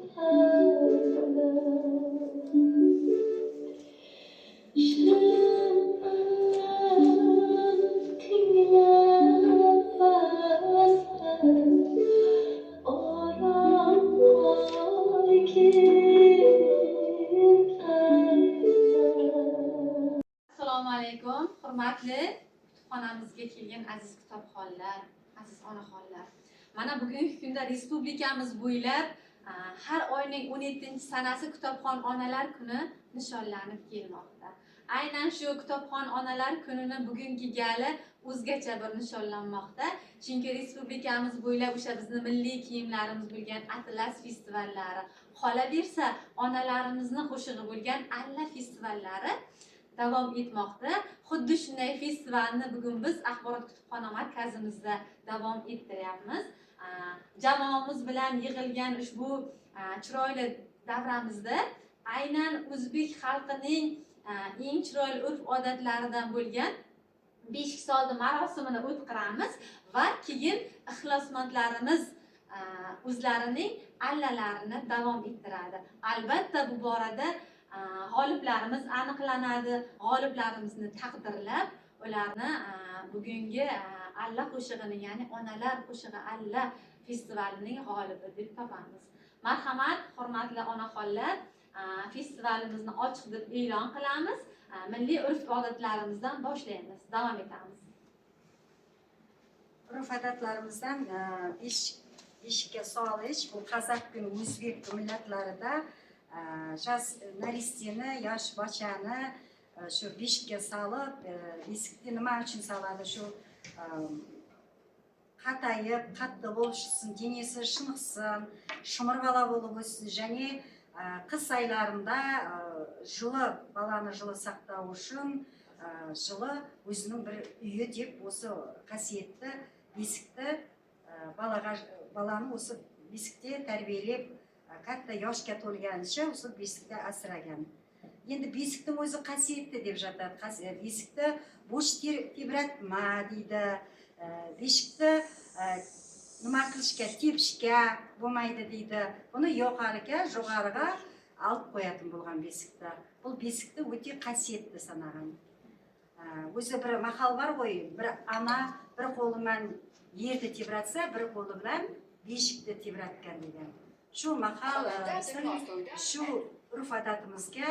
Assalomu alaykum, hurmatli kutubxonamizga kelgan aziz kitobxonlar, aziz onaxonlar. Mana bugungi kunda respublikamiz bo'ylab har oyning 17-sanasi kitobxon onalar kuni nishonlanib kelmoqda. Aynan shu kitobxon onalar kunini bugungi gali o'zgacha bir nishonlanmoqda. Chunki respublikamiz bo'ylab o'sha bizning milliy kiyimlarimiz bo'lgan Atlas festivallari, qolaversa onalarimizni qo'shig'i bo'lgan Alla festivallari davom etmoqda. Xuddi shunday festivalni bugun biz Axborot kutubxona markazimizda davom ettiryapmiz. Jamoamiz bilan yig'ilgan ushbu chiroyli davramizda aynan o'zbek xalqining eng chiroyli urf-odatlaridan bo'lgan beshik soldi marosimini o'tkazamiz va keyin ixlosmandlarimiz o'zlarining allalarini davom ettiradi. Albatta bu borada g'oliblarimiz aniqlanadi. G'oliblarimizni taqdirlab, ularni bugungi alla qo'shig'ining, ya'ni onalar qo'shig'i alla festivalining g'olibi deb topamiz. Marhamat, hurmatli onaxonlar, festivalimizni ochiq deb e'lon qilamiz. Milliy urf-odatlarimizdan boshlaymiz, davom etamiz. Urf-odatlarimizdan beshikka solish, bu qozoq kuni o'zbek millatlarida naristini, yosh bachani shu beshikka solib, beshikni nima uchun soladi? Shu qatayib, qattiq bo'lishsin, denesi shiniqsin, shumir bola bo'lib o'ssin, және qiz aylarında жылы balani жылы saqlash uchun жылы o'zining bir uyi deb o'zi qasiyatli beshikni balani o'zi beshikda tarbiyalab katta yoshga to'lganicha o'zi beshikda asragan. Endi beshikning o'zi qasiyatli deb жатadi. Beshikni bo'sh tebratma deydi. Beshikni nima qilishga, tepishga bo'lmaydi deydi. Buni yo'qariga olib qo'yатын bo'lgan beshikda. Bu beshikni o'ta qasiyatli sanagan. O'zi bir maqol bor qo'y, bir ana bir qo'li bilan yerni tebratsa, bir qo'li bilan beshikni tebratgan degan. Shu maqol shu urf-odatimizga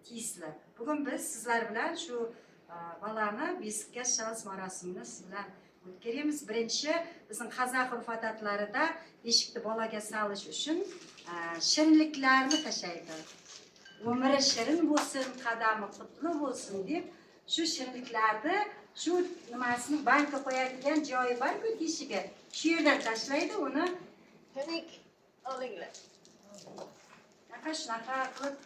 tegishli. Bugun biz sizlar bilan shu balani beshikka solish marosimini siz bilan o'tkazamiz. Birinchi bizning qozoq urf-odatlarida beshikni bolaga solish uchun shirinliklarni tashlaydi. Umri shirin bo'lsin, qadami qutli bo'lsin deb shu shirinliklarni shu nimasini banka qo'yadigan joyi bor-ku teshiga. Shu yerdan tashlaydi uni. Olinglar. Shunaqa qilib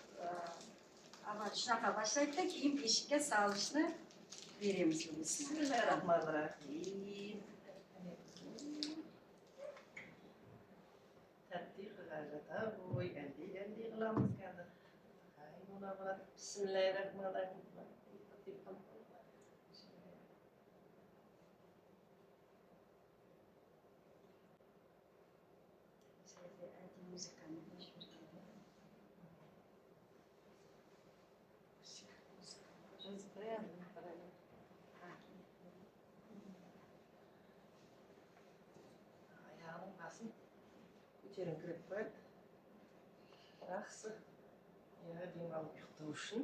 avval shunaqa boshlaydi, keyin beshikka solishni beramiz. Bismillahirrohmanirrohim. Tatbiq qiladi. Voy, endi qilamiz endi. Bismillahirrohmanirrohim. Ko'taring kirib qo'yib. Yaxshi. Yana bemalol dushni.